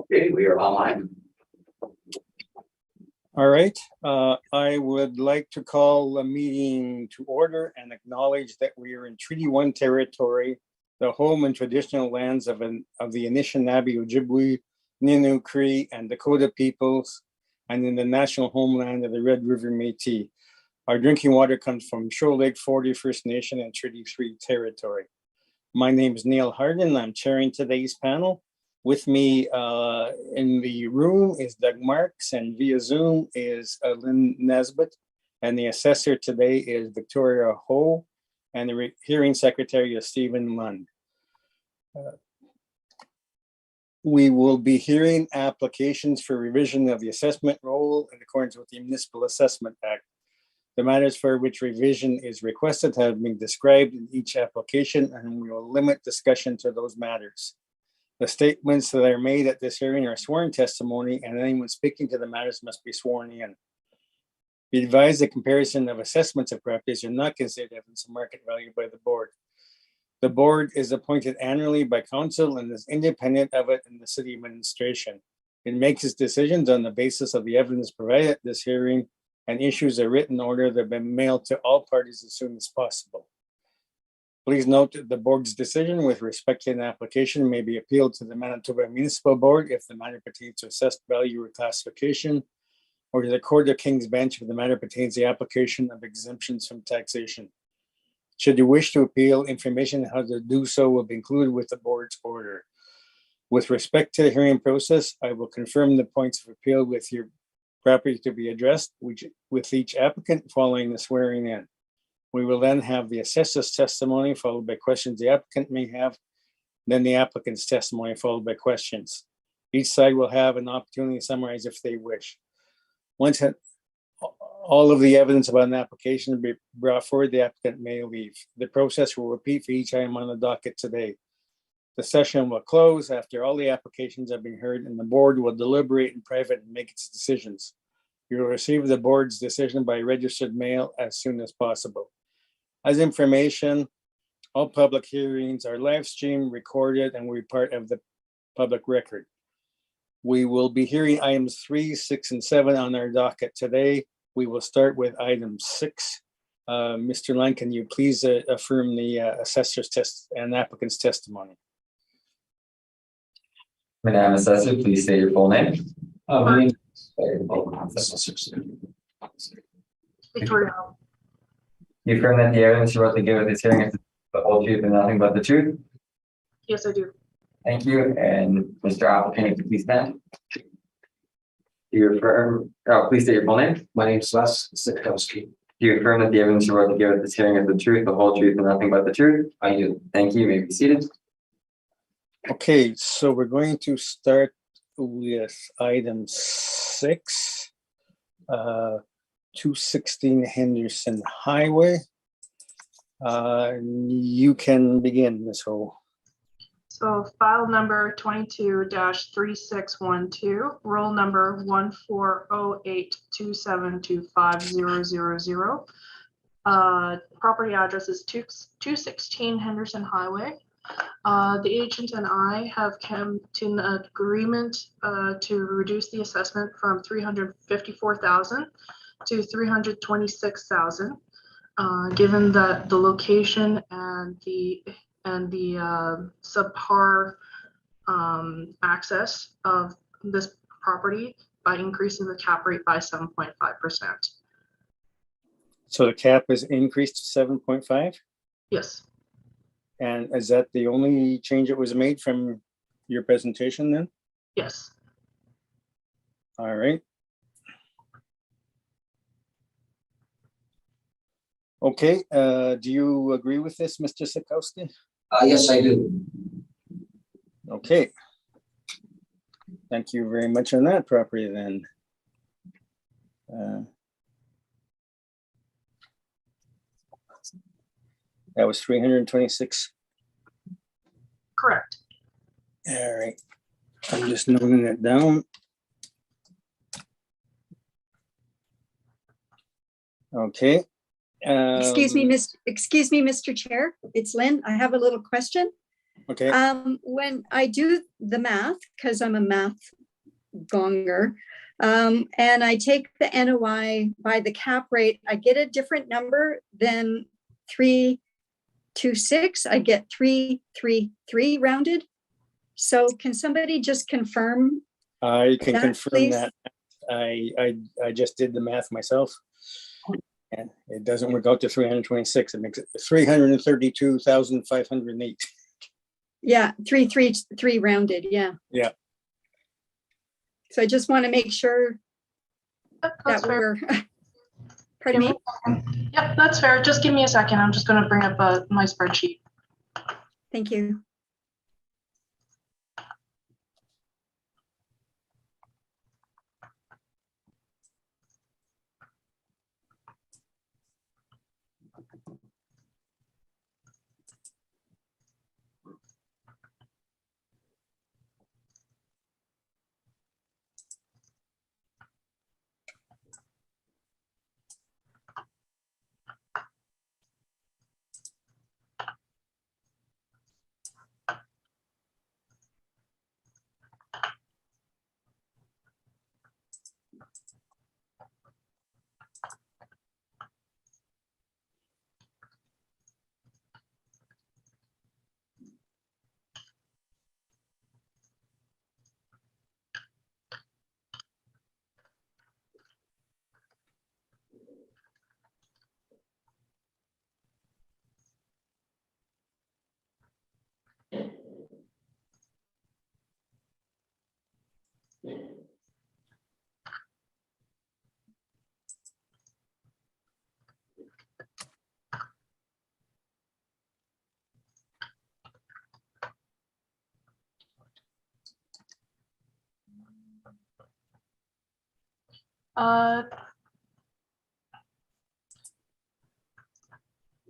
Okay, we are online. All right, I would like to call the meeting to order and acknowledge that we are in Treaty 1 territory, the home and traditional lands of the Anishinaabe, Ojibwe, Ninnu, Cree, and Dakota peoples, and in the national homeland of the Red River Métis. Our drinking water comes from Shoal Lake 40 First Nation and Treaty 3 territory. My name is Neil Harden. I'm chairing today's panel. With me in the room is Doug Marks, and via Zoom is Lynn Nesbitt. And the assessor today is Victoria Ho, and the hearing secretary is Stephen Lund. We will be hearing applications for revision of the assessment roll in accordance with the Municipal Assessment Act. The matters for which revision is requested have been described in each application, and we will limit discussion to those matters. The statements that are made at this hearing are sworn testimony, and anyone speaking to the matters must be sworn in. Be advised the comparison of assessments of properties are not considered evidence of market value by the board. The board is appointed annually by council and is independent of it in the city administration. It makes its decisions on the basis of the evidence provided at this hearing and issues a written order that have been mailed to all parties as soon as possible. Please note that the board's decision with respect to an application may be appealed to the Manitoba Municipal Board if the matter pertains to assessed value reclassification, or to the Court of King's Bench if the matter pertains to the application of exemptions from taxation. Should you wish to appeal, information on how to do so will be included with the board's order. With respect to the hearing process, I will confirm the points of appeal with your property to be addressed with each applicant following the swearing in. We will then have the assessor's testimony followed by questions the applicant may have, then the applicant's testimony followed by questions. Each side will have an opportunity to summarize if they wish. Once all of the evidence about an application will be brought forward, the applicant may leave. The process will repeat for each item on the docket today. The session will close after all the applications have been heard, and the board will deliberate in private and make its decisions. You will receive the board's decision by registered mail as soon as possible. As information, all public hearings are live streamed, recorded, and will be part of the public record. We will be hearing items 3, 6, and 7 on our docket today. We will start with item 6. Mr. Lund, can you please affirm the assessor's test and applicant's testimony? Madam Assessor, please state your full name. My name Victoria. You affirm that the evidence you're about to give at this hearing is the whole truth and nothing but the truth? Yes, I do. Thank you. And Mr. Applicant, if you please stand. Do you affirm, please state your full name. My name is Les Sikowski. Do you affirm that the evidence you're about to give at this hearing is the truth, the whole truth, and nothing but the truth? I do. Thank you. You may be seated. Okay, so we're going to start with item 6, 216 Henderson Highway. You can begin, Ms. Ho. So file number 22-3612, roll number 14082725000. Property address is 216 Henderson Highway. The agent and I have come to an agreement to reduce the assessment from $354,000 to $326,000, given that the location and the subpar access of this property by increasing the cap rate by 7.5%. So the cap is increased to 7.5? Yes. And is that the only change that was made from your presentation then? Yes. All right. Okay, do you agree with this, Mr. Sikowski? Yes, I do. Okay. Thank you very much on that property then. That was 326. Correct. All right. I'm just noting it down. Okay. Excuse me, Mr. Chair. It's Lynn. I have a little question. Okay, When I do the math, because I'm a math gonger, and I take the NOI by the cap rate, I get a different number than 326. I get 333 rounded. So can somebody just confirm? I can that, confirm please? that. I just did the math myself. And it doesn't work out to 326. It makes it 332,508. Yeah, 333 rounded. Yeah. Yeah. So I just want to make sure That's that fair. we're, pardon me? Yep, that's fair. Just give me a second. I'm just going to bring up my spreadsheet. Thank you.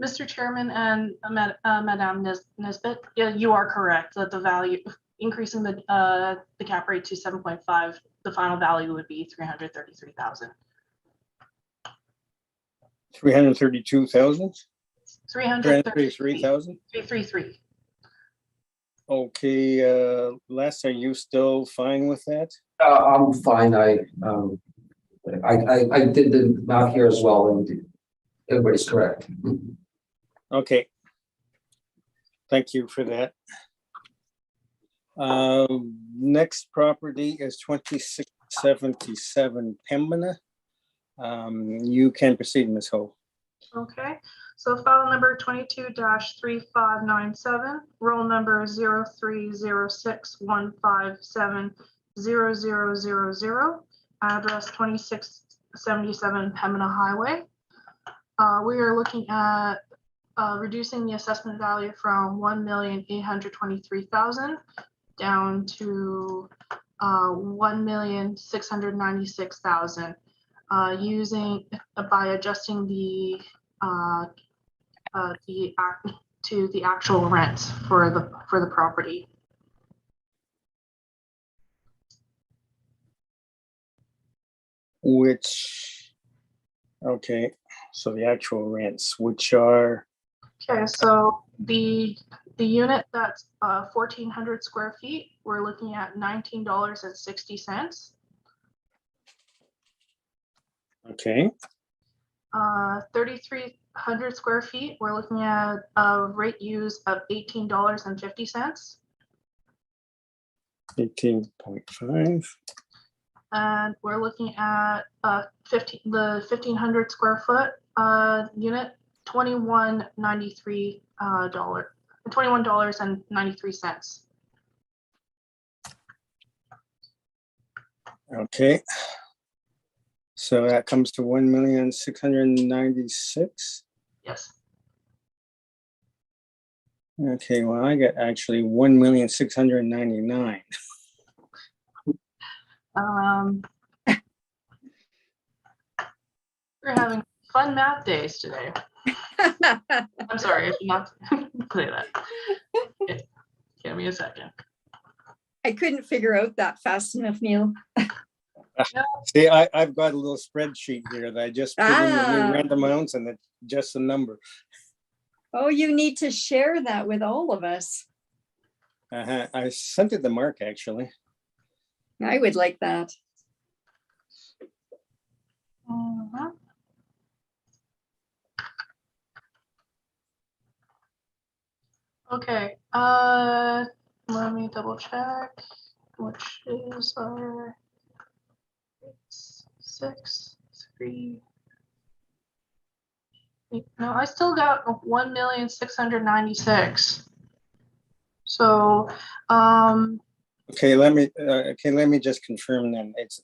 Mr. Chairman and Madame Nesbitt, yeah, you are correct that the value, increasing the cap rate to 7.5, the final value would be 333,000. 332,000? 333,000. 333,000? Okay, Les, are you still fine with that? I'm fine. I did the math here as well, and everybody's correct. Okay. Thank you for that. Next property is 2677 Pembina. You can proceed, Ms. Ho. Okay, so file number 22-3597, roll number 030615700000, address 2677 Pembina Highway. We are looking at reducing the assessment value from 1,823,000 down to 1,696,000, using by adjusting the to the actual rents for the property. Which, okay, so the actual rents, which are, Okay, so the unit that's 1,400 square feet, we're looking at $19.60. okay, 3,300 square feet, we're looking at a rate use of $18.50. 18.5. And we're looking at the 1,500 square foot unit, $21.93. $21.93. Okay. So that comes to 1,696,000. Yes. Okay, well, I got actually 1,699,000. We're having fun math days today. I'm sorry, I should not say that. Okay. Give me a second. I couldn't figure out that fast enough, Neil. See, I've got a little spreadsheet here that I just put in the new rent amounts and it's just a number. Oh, you need to share that with all of us. I sent it to Mark, actually. I would like that. Mhm. Okay, let me double check, which is our 6, 3. No, I still got 1,696,000. So, Okay, let me just confirm then. It's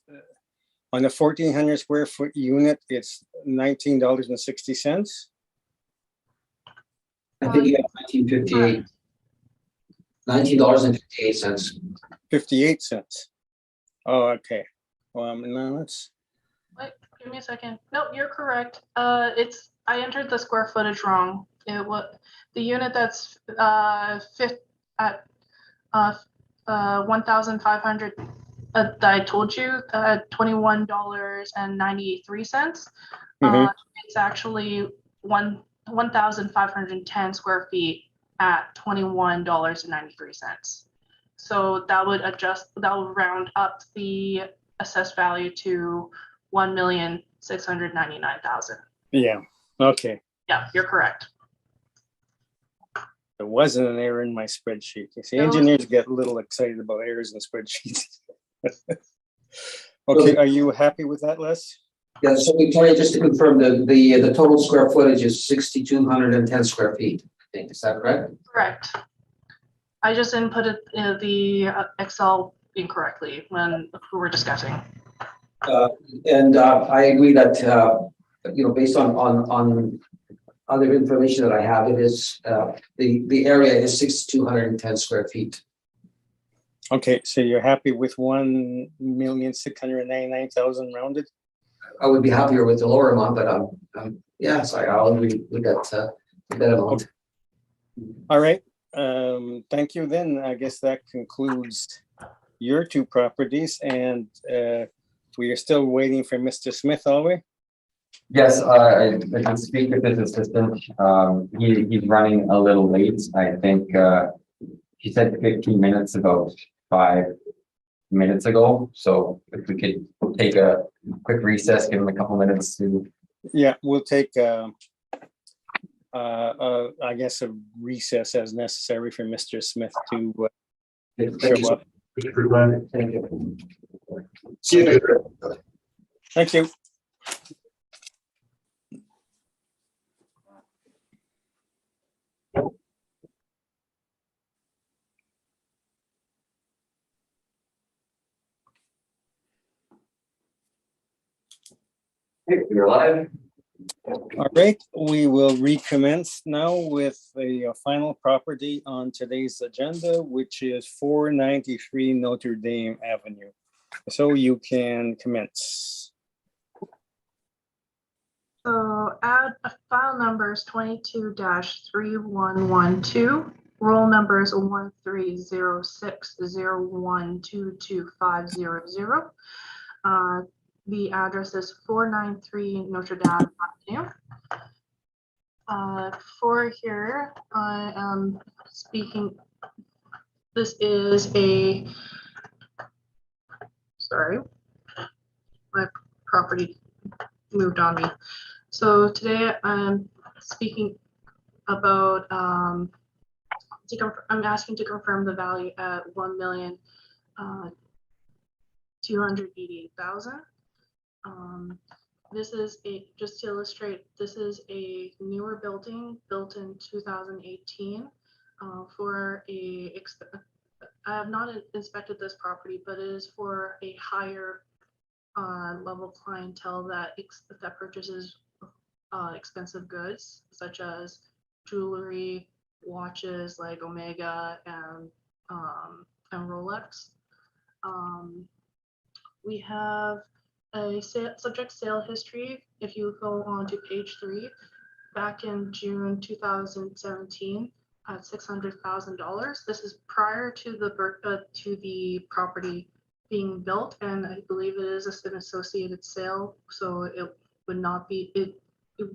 on the 1,400 square foot unit, it's $19.60. I think you have $19.58. $19.58. 58 cents. Oh, okay. Now let's, wait, give me a second. No, you're correct. I entered the square footage wrong. It was the unit that's at 1,500 that I told you, $21.93. Mhm. It's actually 1,510 square feet at $21.93. So that would round up the assessed value to 1,699,000. yeah, okay. Yeah, you're correct. There wasn't an error in my spreadsheet. You see, There was- engineers get a little excited about errors in spreadsheets. Okay, are you happy with that, Les? Yeah, so Victoria, just to confirm, the total square footage is 6,210 square feet. I think, is that correct? Correct. I just inputted the Excel incorrectly when we were discussing. And I agree that, based on other information that I have, it is, the area is 6,210 square feet. Okay, so you're happy with 1,699,000 rounded? I would be happier with the lower amount, but yes, I'll agree with that amount. All right, thank you then. I guess that concludes your two properties, and we are still waiting for Mr. Smith, are we? Yes, I can speak with his assistant. He's running a little late. I think he said 15 minutes, about 5 minutes ago. So if we could take a quick recess, give him a couple minutes to. Yeah, we'll take, I guess, a recess as necessary for Mr. Smith to show up. Thank you. See you later. Thank you. Hey, you're live. All right, we will recommence now with the final property on today's agenda, which is 493 Notre Dame Avenue. So you can commence. So add file numbers 22-3112, roll numbers 1306012250. The address is 493 Notre Dame Avenue. For here, I am speaking. This is sorry, my property moved on me. So today I'm speaking about, I'm asking to confirm the value at 1,288,000. This is just to illustrate, this is a newer building built in 2018 for I have not inspected this property, but it is for a higher level clientele that purchases expensive goods such as jewelry, watches like Omega and Rolex. We have a subject sale history. If you go on to page 3, back in June 2017 at $600,000. This is prior to the property being built, and I believe it is an associated sale, so it would not be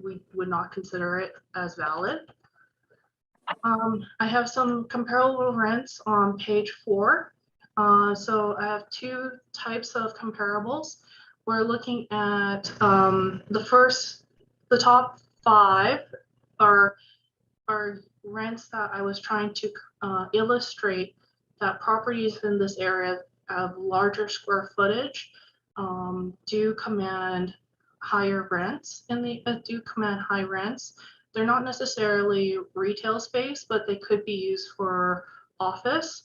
we would not consider it as valid. I have some comparable rents on page 4. So I have 2 types of comparables. We're looking at the top 5 are rents that I was trying to illustrate that properties in this area of larger square footage do command higher rents, and they do command high rents. They're not necessarily retail space, but they could be used for office.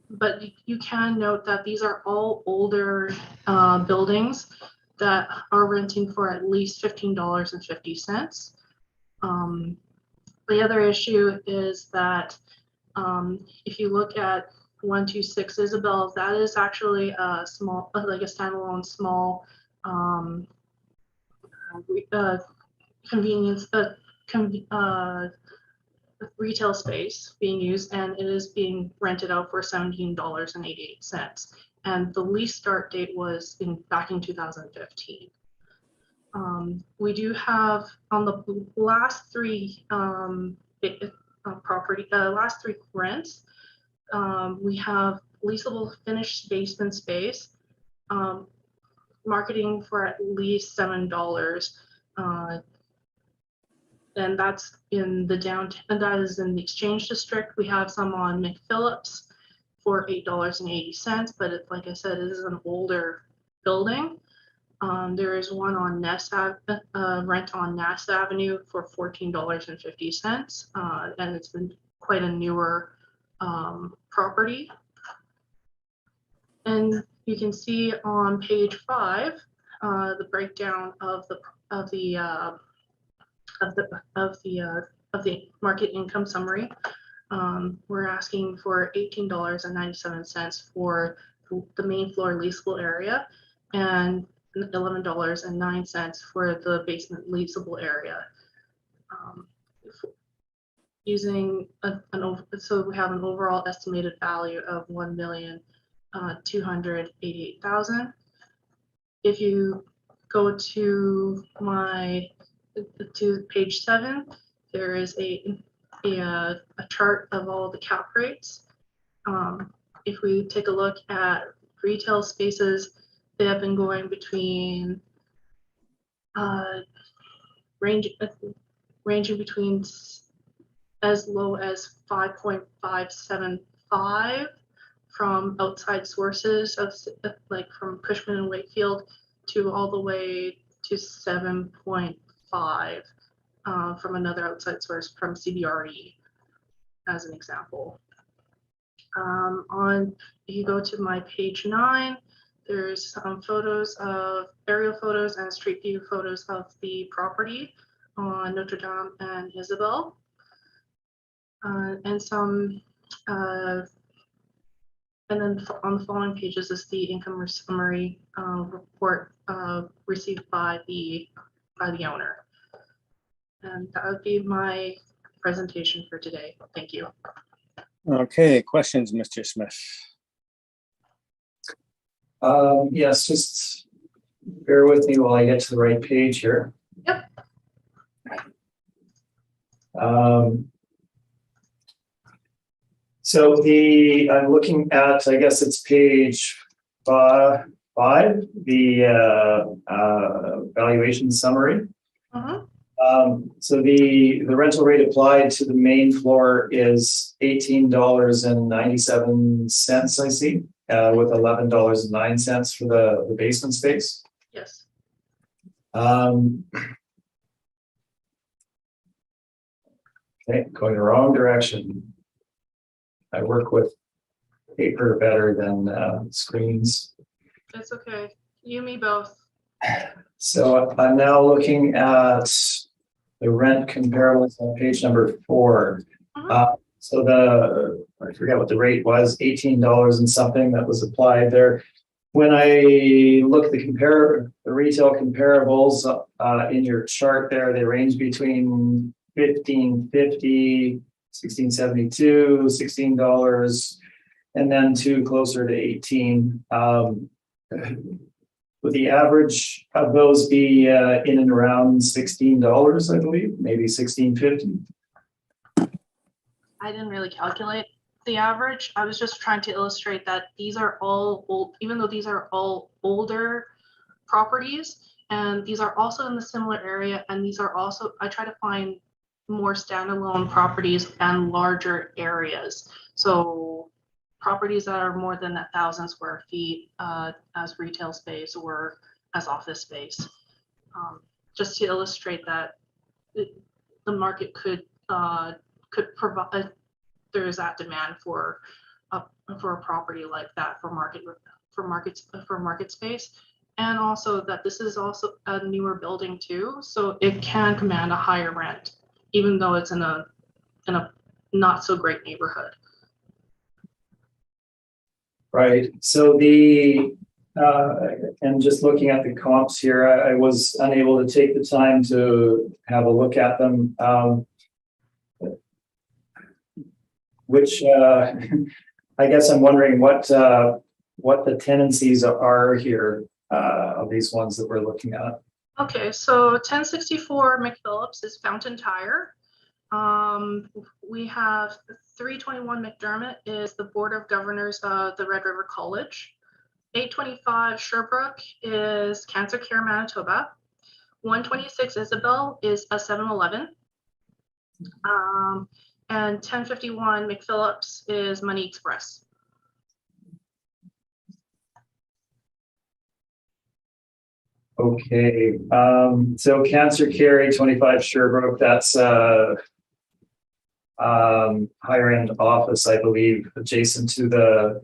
But you can note that these are all older buildings that are renting for at least $15.50. The other issue is that if you look at 126 Isabel, that is actually a small, like a standalone small convenience, retail space being used, and it is being rented out for $17.88. And the lease start date was back in 2015. We do have on the last 3 last 3 rents, we have leasable finished basement space, marketing for at least $7. And that's in the downtown, and that is in the Exchange District. We have some on McPhillips for $8.80, but like I said, it is an older building. There is one on rent on Nass Avenue for $14.50, and it's been quite a newer property. And you can see on page 5 the breakdown of the market income summary. We're asking for $18.97 for the main floor leasable area, and $11.09 for the basement leasable area. Using so we have an overall estimated value of $1,288,000. If you go to page 7, there is a chart of all the cap rates. If we take a look at retail spaces, they have been going between ranging between as low as 5.575 from outside sources of like from Cushman and Wakefield to all the way to 7.5 from another outside source from CBRE, as an example. If you go to my page 9, there's some photos of aerial photos and street view photos of the property on Notre Dame and Isabel, and some. And then on the following pages is the income summary report received by the owner. And that would be my presentation for today. Thank you. Okay, questions, Mr. Smith? Yes, just bear with me while I get to the right page here. Yep. So I'm looking at, I guess it's page 5, the valuation summary. So the rental rate applied to the main floor is $18.97, I see, with $11.09 for the basement space. Yes. Okay, going the wrong direction. I work with paper better than screens. It's okay. You, me both. So I'm now looking at the rent comparables on page number 4. So I forget what the rate was, $18 and something that was applied there. When I look at the retail comparables in your chart there, they range between $15.50, $16.72, $16, and then to closer to 18. would the average of those be in and around $16, I believe, maybe $16.50? I didn't really calculate the average. I was just trying to illustrate that these are all old, even though these are all older properties, and these are also in the similar area, and these are also, I try to find more standalone properties and larger areas. So properties that are more than 1,000 square feet as retail space or as office space. Just to illustrate that the market could provide, there is that demand for a property like that for market space, and also that this is also a newer building too, so it can command a higher rent, even though it's in a not so great neighborhood. Right. So and just looking at the comps here, I was unable to take the time to have a look at them. Which I guess I'm wondering what the tendencies are here of these ones that we're looking at. Okay, so 1064 McPhillips is Fountain Tire. We have 321 McDermott is the Board of Governors of the Red River College. 825 Sherbrooke is Cancer Care Manitoba. 126 Isabel is a 7-Eleven. And 1051 McPhillips is Money Express. Okay, so Cancer Care 825 Sherbrooke, that's higher end office, I believe, adjacent to the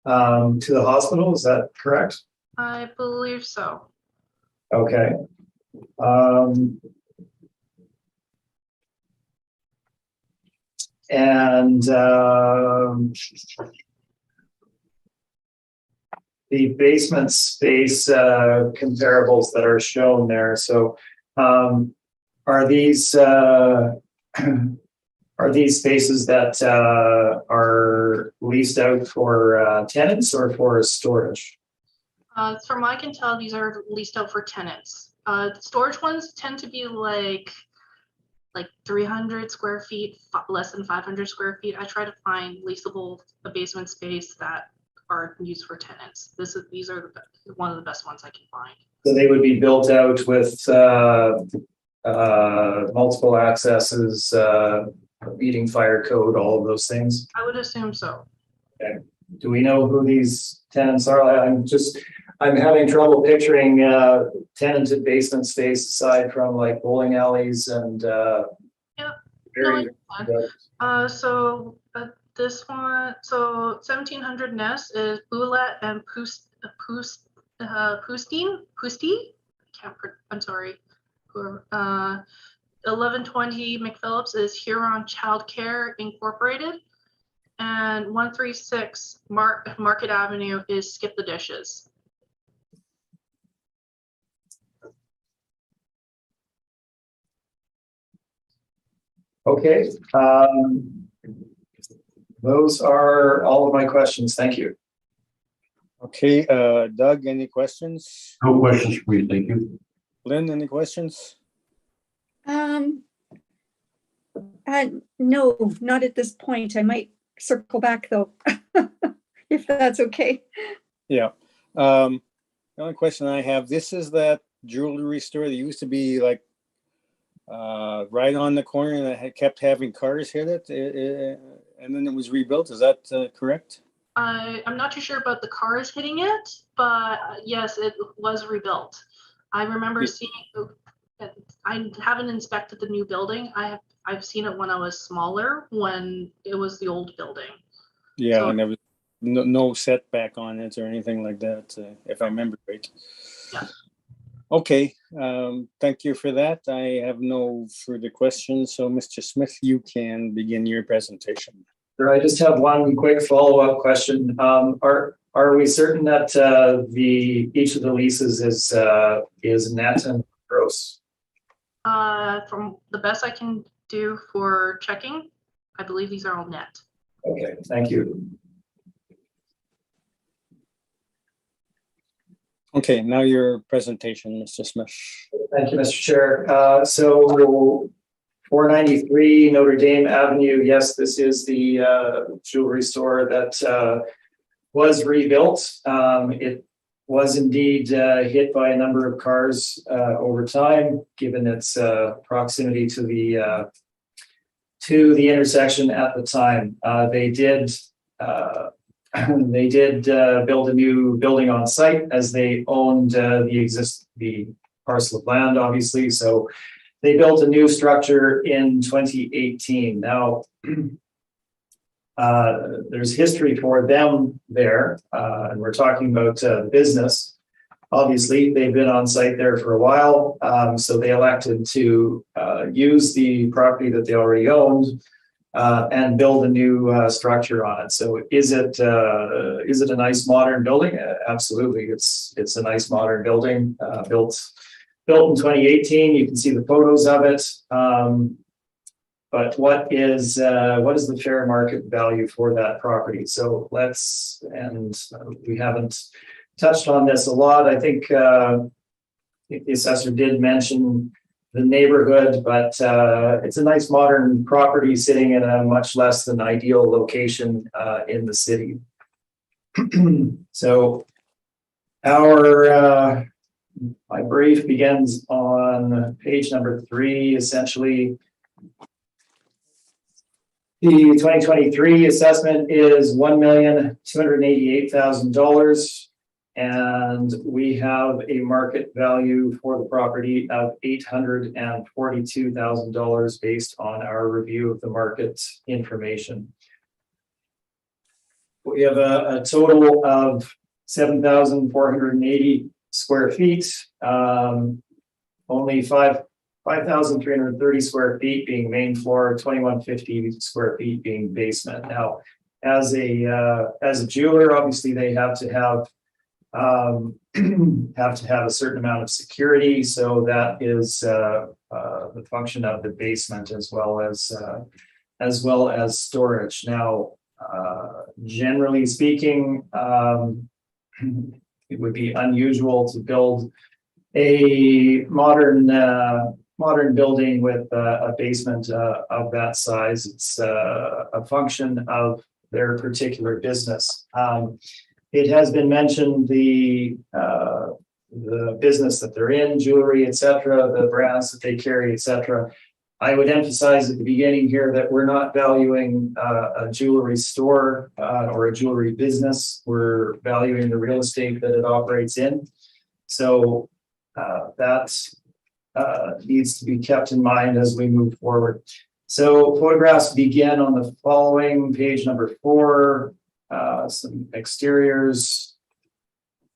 hospital. Is that correct? I believe so. Okay. And the basement space comparables that are shown there. So are these spaces that are leased out for tenants or for storage? From what I can tell, these are leased out for tenants. Storage ones tend to be like 300 square feet, less than 500 square feet. I try to find leasable basement space that are used for tenants. These are one of the best ones I can find. So they would be built out with multiple accesses, meeting fire code, all of those things. I would assume so. Okay. Do we know who these tenants are? I'm having trouble picturing tenanted basement space aside from like bowling alleys and this one, so 1700 Ness is Boulet and I'm sorry. 1120 McPhillips is Huron Child Care Incorporated, and 136 Market Avenue is Skip the Dishes. Okay. Those are all of my questions. Thank you. Okay, Doug, any questions? No questions for me, thank you. Lynn, any questions? No, not at this point. I might circle back though, if that's okay. Yeah. The only question I have, this is that jewelry store that used to be like right on the corner that kept having cars hit it, and then it was rebuilt. Is that correct? I'm not too sure about the cars hitting it, but yes, it was rebuilt. I remember seeing. I haven't inspected the new building. I've seen it when I was smaller, when it was the old building. Yeah, so, and there was no setback on it or anything like that, if I remember right. Yeah. Okay, thank you for that. I have no further questions. So, Mr. Smith, you can begin your presentation. Sure, I just have one quick follow-up question. Are we certain that each of the leases is net and gross? From the best I can do for checking, I believe these are all net. Okay, thank you. Okay, now your presentation, Mr. Smith. Thank you, Mr. Chair. So 493 Notre Dame Avenue. Yes, this is the jewelry store that was rebuilt. It was indeed hit by a number of cars over time, given its proximity to the intersection at the time. They did build a new building on site, as they owned the parcel of land, obviously. So they built a new structure in 2018. Now, there's history for them there, and we're talking about business. Obviously, they've been on site there for a while, so they elected to use the property that they already owned and build a new structure on it. So, is it a nice modern building? Absolutely, it's a nice modern building built in 2018. You can see the photos of it. But what is the fair market value for that property? So we haven't touched on this a lot. I think the assessor did mention the neighborhood, but it's a nice modern property sitting in a much less than ideal location in the city. So my brief begins on page number 3, essentially. The 2023 assessment is $1,288,000, and we have a market value for the property of $842,000 based on our review of the market information. We have a total of 7,480 square feet, only 5,330 square feet being main floor, 2,150 square feet being basement. Now, as a jeweler, obviously they have to have a certain amount of security, so that is the function of the basement as well as storage. Now, generally speaking, it would be unusual to build a modern building with a basement of that size. It's a function of their particular business. It has been mentioned the business that they're in, jewelry, etc., the brands that they carry, etc. I would emphasize at the beginning here that we're not valuing a jewelry store or a jewelry business. We're valuing the real estate that it operates in. So that needs to be kept in mind as we move forward. So photographs begin on the following page number 4, some exteriors.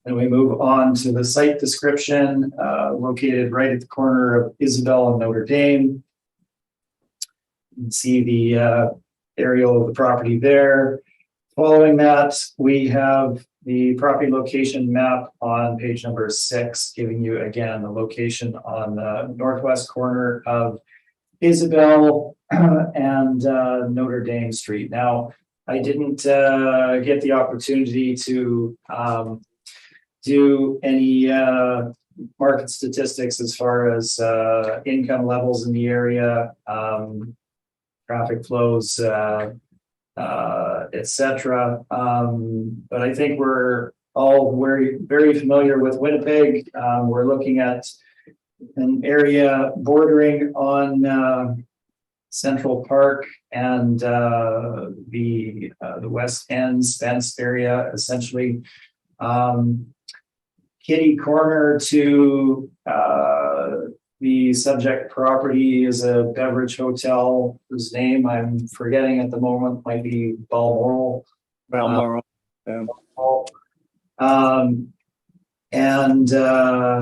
And we move on to the site description, located right at the corner of Isabel and Notre Dame. You can see the aerial of the property there. Following that, we have the property location map on page number 6, giving you again the location on the northwest corner of Isabel and Notre Dame Street. Now, I didn't get the opportunity to do any market statistics as far as income levels in the area, traffic flows, etc. But I think we're all very familiar with Winnipeg. We're looking at an area bordering on Central Park and the West End, Spence area, essentially. Kitty corner to the subject property is a beverage hotel whose name I'm forgetting at the moment, might be Balmoral. And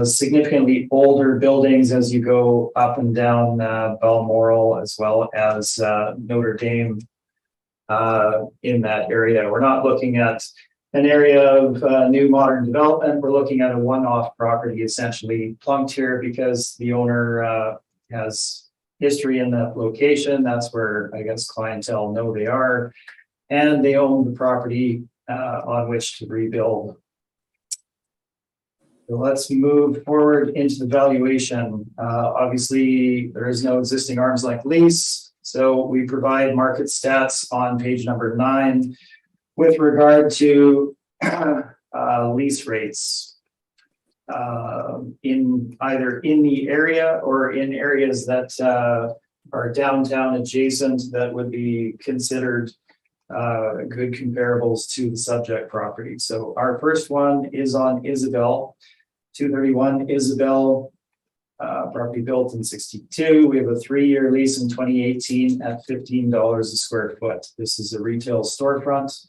significantly older buildings as you go up and down Balmoral, as well as Notre Dame in that area. We're not looking at an area of new modern development. We're looking at a one-off property, essentially plunked here because the owner has history in that location. That's where I guess clientele know they are, and they own the property on which to rebuild. Let's move forward into the valuation. Obviously, there is no existing arm's length lease, so we provide market stats on page number 9 with regard to lease rates in either in the area or in areas that are downtown adjacent that would be considered good comparables to the subject property. So our first one is on Isabel, 231 Isabel, property built in 62. We have a 3-year lease in 2018 at $15 a square foot. This is a retail storefront,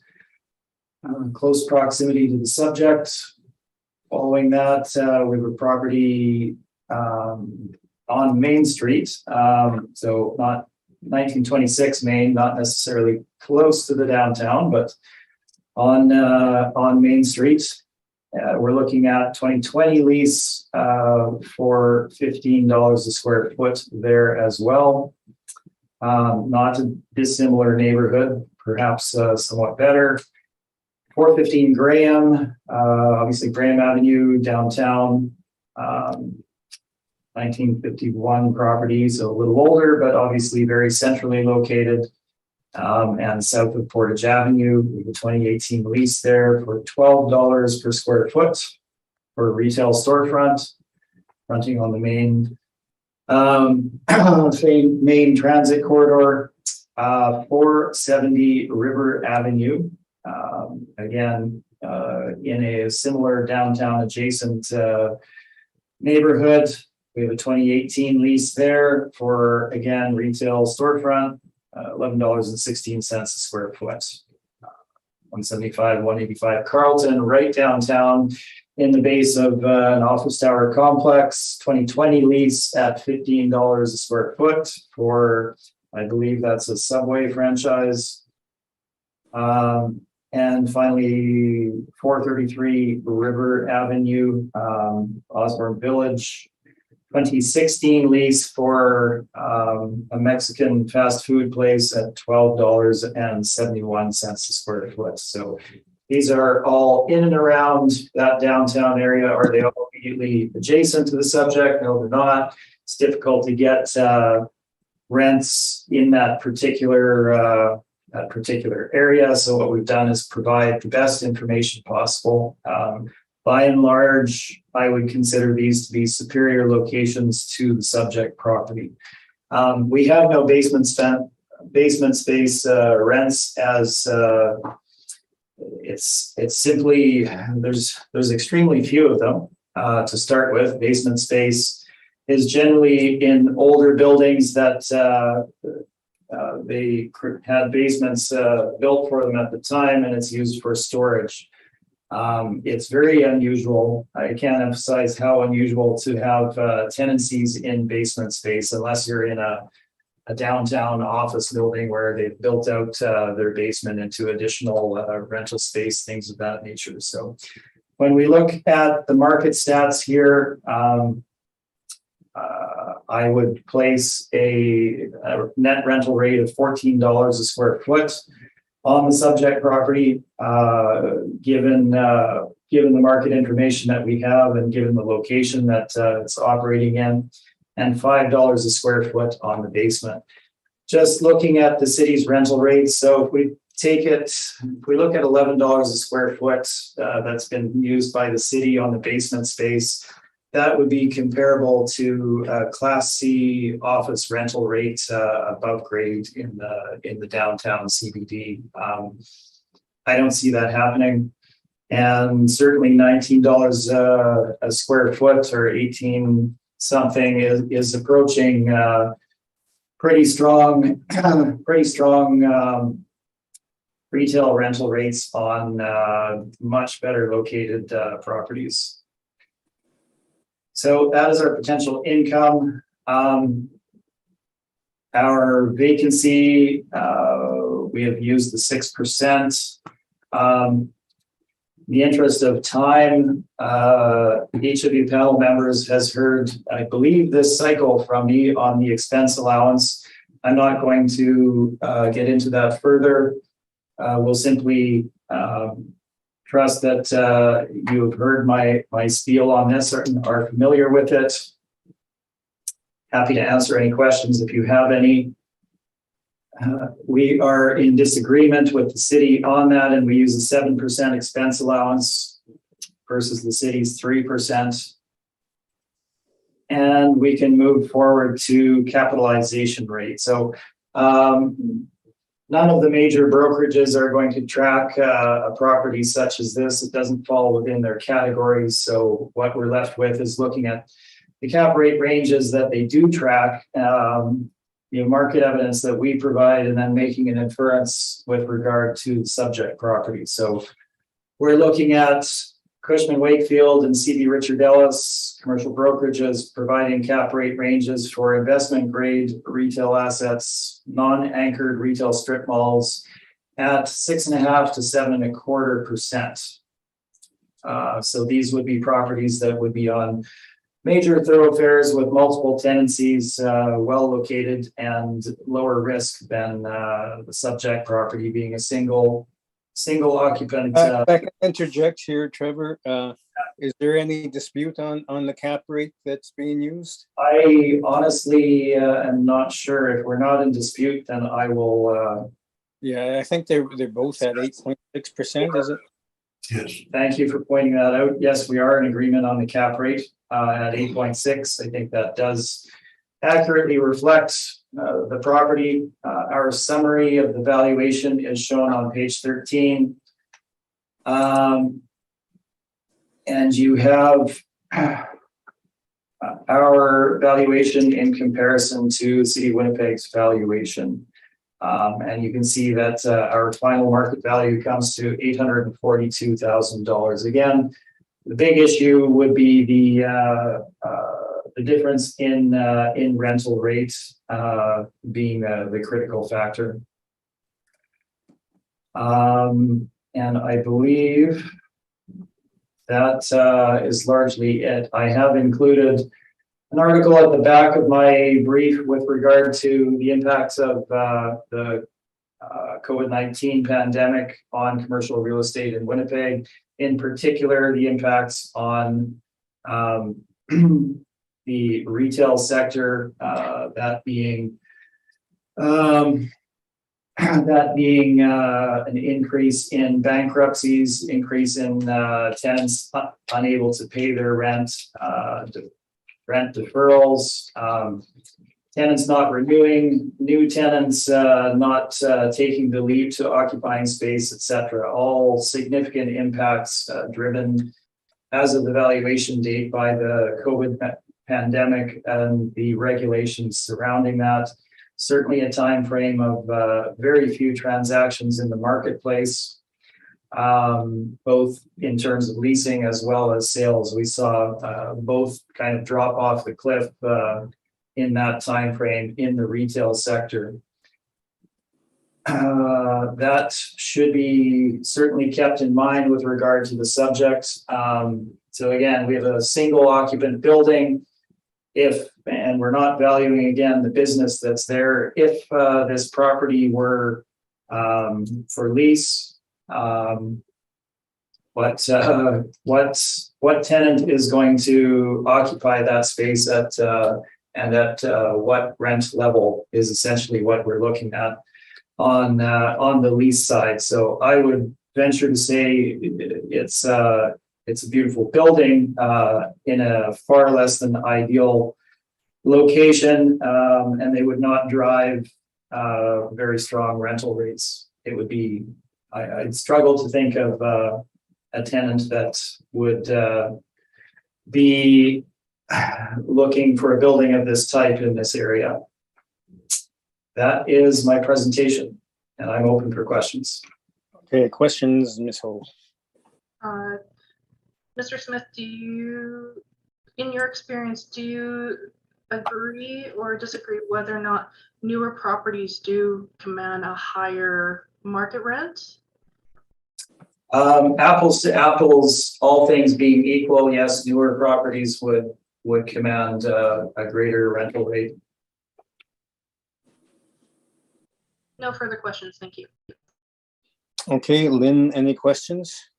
close proximity to the subject. Following that, we have a property on Main Street, so not 1926 Main, not necessarily close to the downtown, but on Main Street. We're looking at 2020 lease for $15 a square foot there as well. Not a dissimilar neighborhood, perhaps somewhat better. 415 Graham, obviously Graham Avenue downtown. 1951 property, so a little older, but obviously very centrally located. And south of Portage Avenue, we have a 2018 lease there for $12 per square foot for a retail storefront, fronting on the main transit corridor, 470 River Avenue. Again, in a similar downtown adjacent neighborhood. We have a 2018 lease there for, again, retail storefront, $11.16 a square foot. 175, 185 Carlton, right downtown in the base of an office tower complex. 2020 lease at $15 a square foot for, I believe that's a Subway franchise. And finally, 433 River Avenue, Osborne Village, 2016 lease for a Mexican fast food place at $12.71 a square foot. So these are all in and around that downtown area. Are they all immediately adjacent to the subject? No, they're not. It's difficult to get rents in that particular area. So what we've done is provide the best information possible. By and large, I would consider these to be superior locations to the subject property. We have no basement space rents, as it's simply there's extremely few of them to start with. Basement space is generally in older buildings that they had basements built for them at the time, and it's used for storage. It's very unusual. I can't emphasize how unusual to have tenancies in basement space unless you're in a downtown office building where they've built out their basement into additional rental space, things of that nature. So when we look at the market stats here, I would place a net rental rate of $14 a square foot on the subject property, given the market information that we have and given the location that it's operating in, and $5 a square foot on the basement. Just looking at the city's rental rates, so if we look at $11 a square foot that's been used by the city on the basement space, that would be comparable to Class C office rental rates above grade in the downtown CBD. I don't see that happening, and certainly $19 a square foot or 18 something is approaching pretty strong retail rental rates on much better located properties. So that is our potential income. Our vacancy, we have used the 6%. The interest of time, each of you panel members has heard, I believe, this cycle from me on the expense allowance. I'm not going to get into that further. We'll simply trust that you've heard my spiel on this or are familiar with it. Happy to answer any questions if you have any. We are in disagreement with the city on that, and we use a 7% expense allowance versus the city's 3%. And we can move forward to capitalization rate. So none of the major brokerages are going to track a property such as this. It doesn't fall within their categories. So what we're left with is looking at the cap rate ranges that they do track, market evidence that we provide, and then making an inference with regard to the subject property. So we're looking at Cushman Wakefield and C.B. Richard Ellis commercial brokerages providing cap rate ranges for investment grade retail assets, non-anchored retail strip malls at 6.5% to 7.25%. So these would be properties that would be on major thoroughfares with multiple tenancies, well located and lower risk than the subject property being a single occupant. If I can interject here, Trevor, is there any dispute on the cap rate that's being used? I honestly am not sure. If we're not in dispute, then I will. Yeah, I think they're both at 8.6%, is it? Yes. Thank you for pointing that out. Yes, we are in agreement on the cap rate at 8.6. I think that does accurately reflect the property. Our summary of the valuation is shown on page 13. And you have our valuation in comparison to City of Winnipeg's valuation. And you can see that our final market value comes to $842,000. Again, the big issue would be the difference in rental rates being the critical factor. And I believe that is largely it. I have included an article at the back of my brief with regard to the impacts of the COVID-19 pandemic on commercial real estate in Winnipeg, in particular, the impacts on the retail sector, that being an increase in bankruptcies, increase in tenants unable to pay their rent, rent deferrals, tenants not renewing, new tenants not taking the leap to occupying space, etc. All significant impacts driven as of the valuation date by the COVID pandemic and the regulations surrounding that. Certainly a time frame of very few transactions in the marketplace. Both in terms of leasing as well as sales. We saw both kind of drop off the cliff in that time frame in the retail sector. That should be certainly kept in mind with regard to the subject. So again, we have a single occupant building. And we're not valuing again the business that's there. If this property were for lease, what tenant is going to occupy that space at and at what rent level is essentially what we're looking at on the lease side. So I would venture to say it's a beautiful building in a far less than ideal location, and they would not drive very strong rental rates. It would be, I'd struggle to think of a tenant that would be looking for a building of this type in this area. That is my presentation, and I'm open for questions. Okay, questions, Ms. Ho. Mr. Smith, in your experience, do you agree or disagree whether or not newer properties do command a higher market rent? Apples to apples, all things being equal, yes, newer properties would command a greater rental rate. No further questions, thank you. Okay, Lynn, any questions?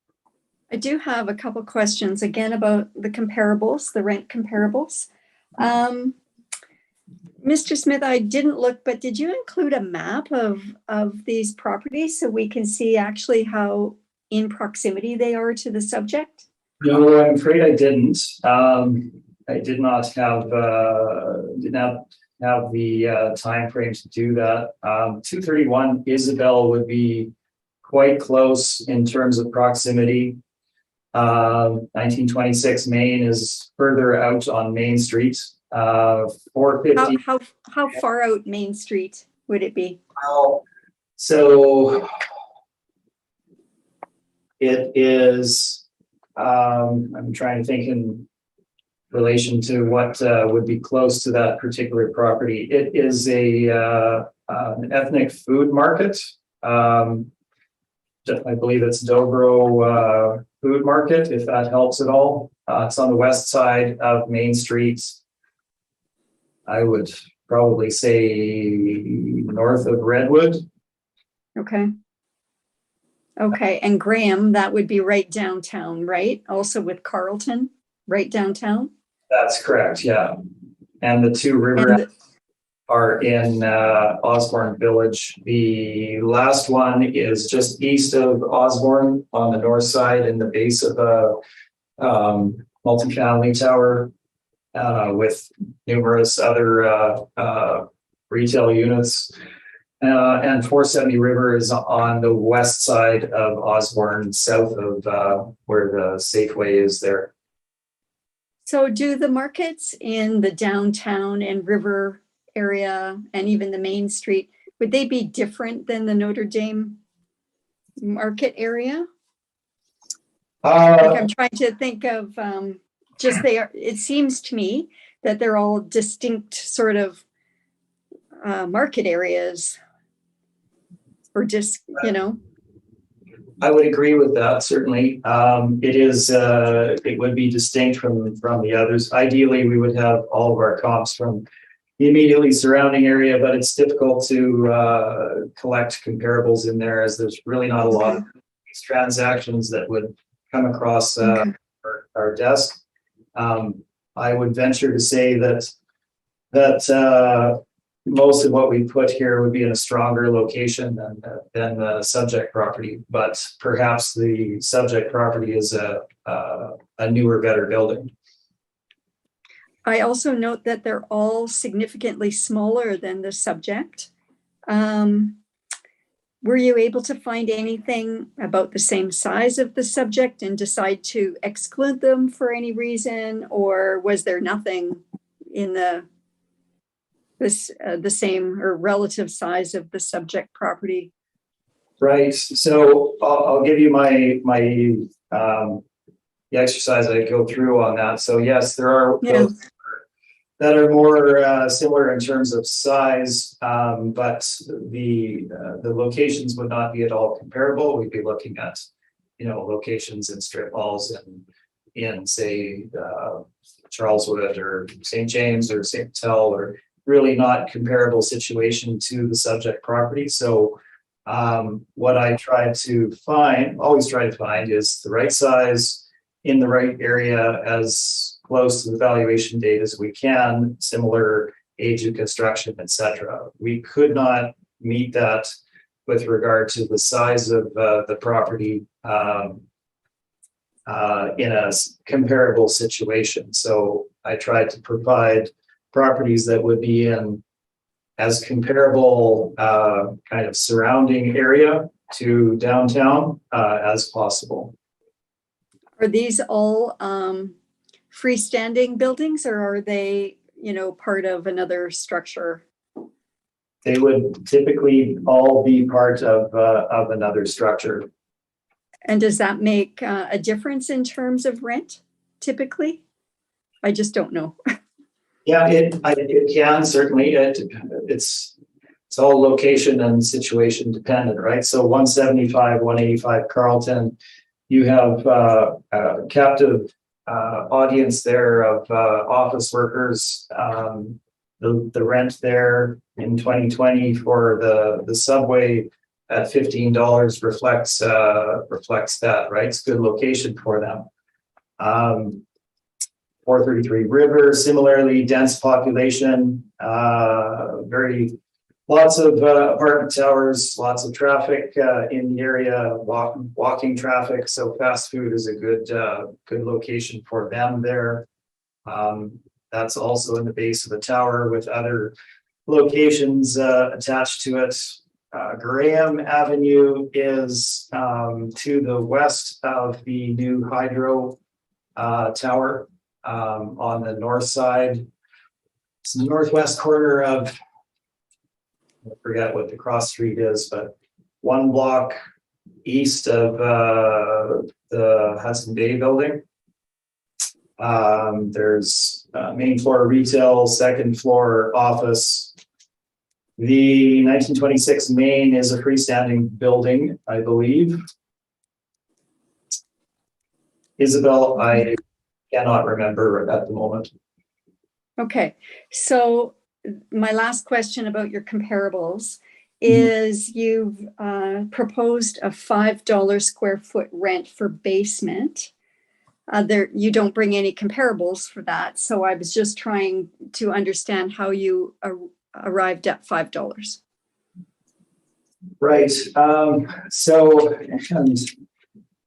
I do have a couple questions again about the comparables, the rent comparables. Mr. Smith, I didn't look, but did you include a map of these properties so we can see actually how in proximity they are to the subject? No, I'm afraid I didn't. I did not have the time frame to do that. 231 Isabel would be quite close in terms of proximity. 1926 Main is further out on Main Street. 450. How far out Main Street would it be? So it is. I'm trying to think in relation to what would be close to that particular property. It is an ethnic food market. I believe it's Dobro Food Market, if that helps at all. It's on the west side of Main Street. I would probably say north of Redwood. Okay. Okay, and Graham, that would be right downtown, right? Also with Carlton, right downtown? That's correct, yeah. And the two river are in Osborne Village. The last one is just east of Osborne on the north side in the base of a multifamily tower with numerous other retail units. And 470 River is on the west side of Osborne, south of where the Safeway is there. So do the markets in the downtown and river area and even the Main Street, would they be different than the Notre Dame market area? Like I'm trying to think of it seems to me that they're all distinct sort of market areas or just, I would agree with that, certainly. It would be distinct from the others. Ideally, we would have all of our comps from the immediately surrounding area, but it's difficult to collect comparables in there as there's really not a lot of these transactions that would come across our desk. I would venture to say that most of what we put here would be in a stronger location than the subject property, but perhaps the subject property is a newer, better building. I also note that they're all significantly smaller than the subject. Were you able to find anything about the same size of the subject and decide to exclude them for any reason, or was there nothing in the same or relative size of the subject property? Right. So I'll give you the exercise I go through on that. So yes, there are those that are more similar in terms of size, but the locations would not be at all comparable. We'd be looking at, locations in strip malls and in say Charleswood or St. James or St. Paul, or really not comparable situation to the subject property. So what I always try to find is the right size in the right area as close to the valuation date as we can, similar age of construction, etc. We could not meet that with regard to the size of the property in a comparable situation. So I tried to provide properties that would be in as comparable kind of surrounding area to downtown as possible. Are these all freestanding buildings, or are they, part of another structure? They would typically all be part of another structure. And does that make a difference in terms of rent, typically? I just don't know. Yeah, it can certainly. It's all location and situation dependent, right? So 175, 185 Carlton, you have a captive audience there of office workers. The rent there in 2020 for the subway at $15 reflects that, right? It's a good location for them. 433 River, similarly dense population, lots of apartment towers, lots of traffic in the area, walking traffic. So fast food is a good location for them there. That's also in the base of the tower with other locations attached to it. Graham Avenue is to the west of the new hydro tower on the north side. It's the northwest corner of, I forget what the cross street is, but one block east of the Hudson Bay building. There's main floor retail, second floor office. The 1926 main is a freestanding building, I believe. Isabel, I cannot remember at the moment. Okay, so my last question about your comparables is you've proposed a $5 square foot rent for basement. You don't bring any comparables for that. So I was just trying to understand how you arrived at $5. Right.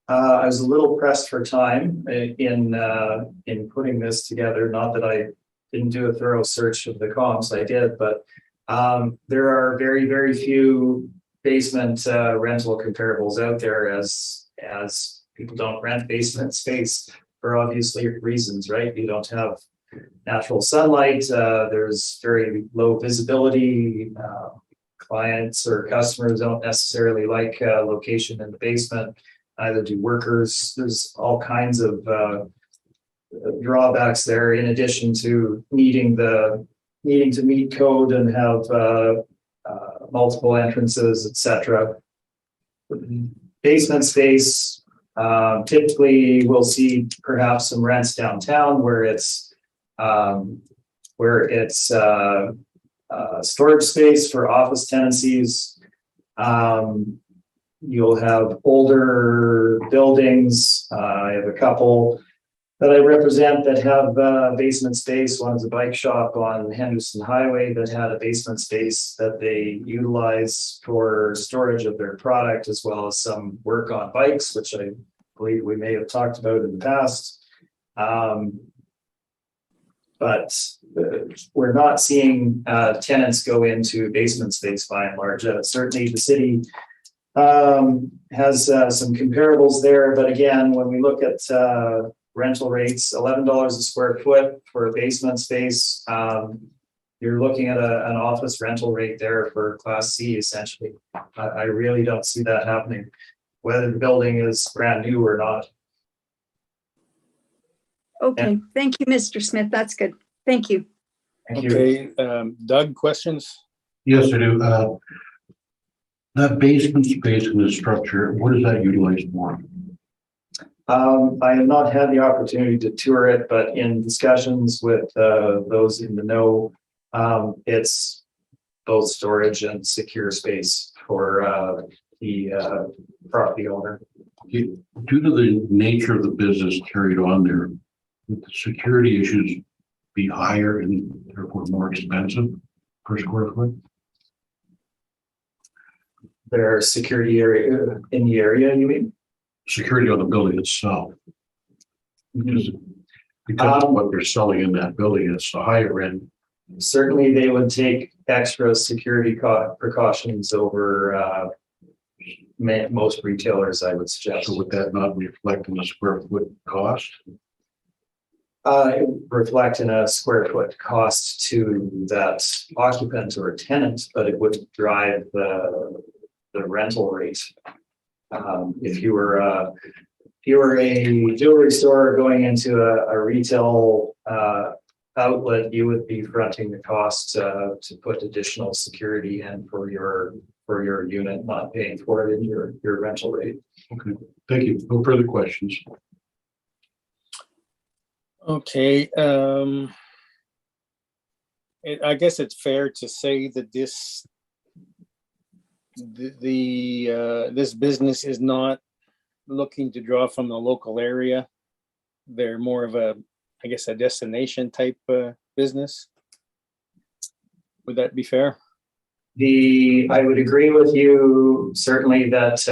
I was a little pressed for time in putting this together. Not that I didn't do a thorough search of the comps, I did, but there are very, very few basement rental comparables out there as people don't rent basement space for obviously reasons, right? You don't have natural sunlight. There's very low visibility. Clients or customers don't necessarily like location in the basement. Neither do workers. There's all kinds of drawbacks there, in addition to needing to meet code and have multiple entrances, etc. Basement space, typically we'll see perhaps some rents downtown where it's storage space for office tenancies. You'll have older buildings. I have a couple that I represent that have basement space. One is a bike shop on Henderson Highway that had a basement space that they utilize for storage of their product, as well as some work on bikes, which I believe we may have talked about in the past. But we're not seeing tenants go into basement space by and large. Certainly the city has some comparables there, but again, when we look at rental rates, $11 a square foot for a basement space, you're looking at an office rental rate there for Class C, essentially. I really don't see that happening, whether the building is brand new or not. Okay, thank you, Mr. Smith. That's good. Thank you. Thank you. Okay, Doug, questions? Yes, I do. That basement space in the structure, what is that utilized for? I have not had the opportunity to tour it, but in discussions with those in the know, it's both storage and secure space for the property owner. Due to the nature of the business carried on there, would the security issues be higher and therefore more expensive per square foot? Their security area in the area, you mean? Security on the building itself. Because of what they're selling in that building, it's the higher end. Certainly, they would take extra security precautions over most retailers, I would suggest. So would that not reflect in the square foot cost? It would reflect in a square foot cost to that occupant or tenant, but it would drive the rental rate. If you were a jewelry store going into a retail outlet, you would be fronting the cost to put additional security in for your unit, not paying for it in your rental rate. Okay, thank you. No further questions. Okay, I guess it's fair to say that this this business is not looking to draw from the local area. They're more of a, I guess, a destination type business. Would that be fair? I would agree with you certainly that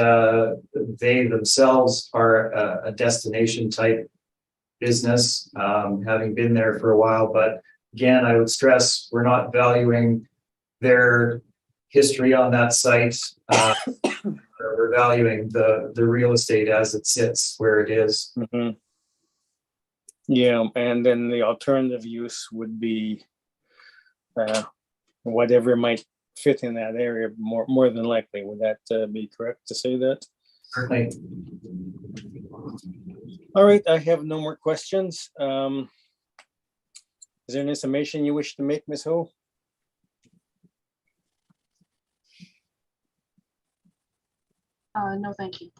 they themselves are a destination type business, having been there for a while. But again, I would stress we're not valuing their history on that site. We're valuing the real estate as it sits where it is. Mhm. Yeah, and then the alternative use would be whatever might fit in that area more than likely. Would that be correct to say that? Certainly. All right, I have no more questions. Is there any summation you wish to make, Ms. Ho? No, thank you.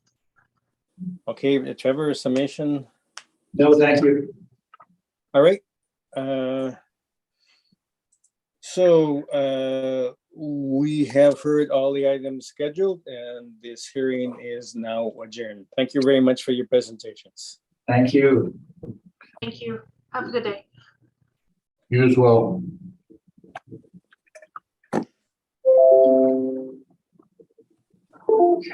Okay, Trevor, summation. No, thank you. All right. We have heard all the items scheduled, and this hearing is now adjourned. Thank you very much for your presentations. Thank you. Thank you. Have a good day. You as well. Okay.